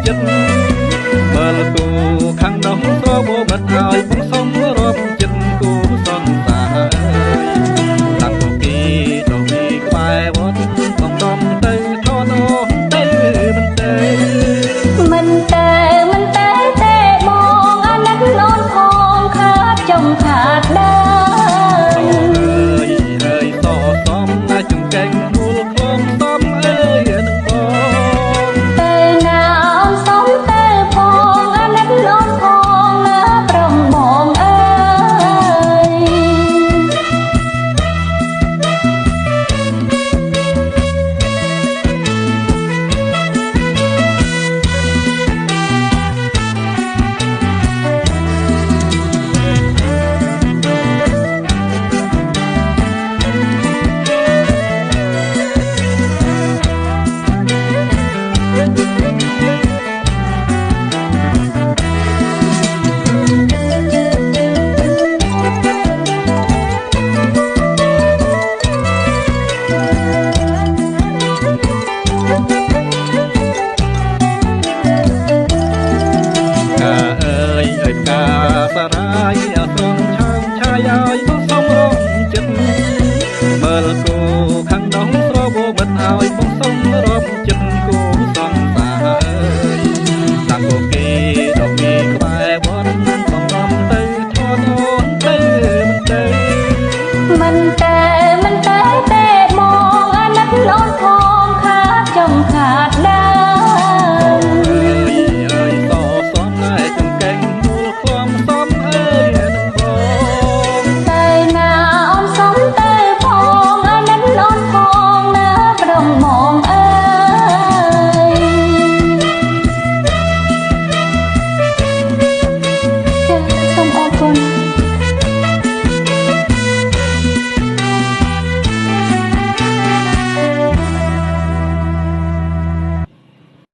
ចិត្តមើលគូខាងនោះស្រវោបាត់ហើយបងសុំរាប់ចិត្តគូសង្សារតាំងពីដល់ពីក្បែរវត្តបងដំទៅថតអូទៅមិនទេទេបងអាណិតអូនផងខាតចុងខាតដើហើយសសំណាចង្កេងមូលខ្លងសំអើយនឹងបងទៅណាអូនសំទៅផងអាណិតអូនផងណាប្រងបងអើសារាយអស្រងឆើមឆាយឲ្យបងសុំរងចិត្តមើលគូខាងនោះស្រវោបាត់ឲ្យបងសុំរាប់ចិត្តគូសង្សារតាំងពីដល់ពីក្បែរវត្តបងដំទៅថតអូនទៅមិនទេទេបងអាណិតអូនផងខាតចុងខាតដើម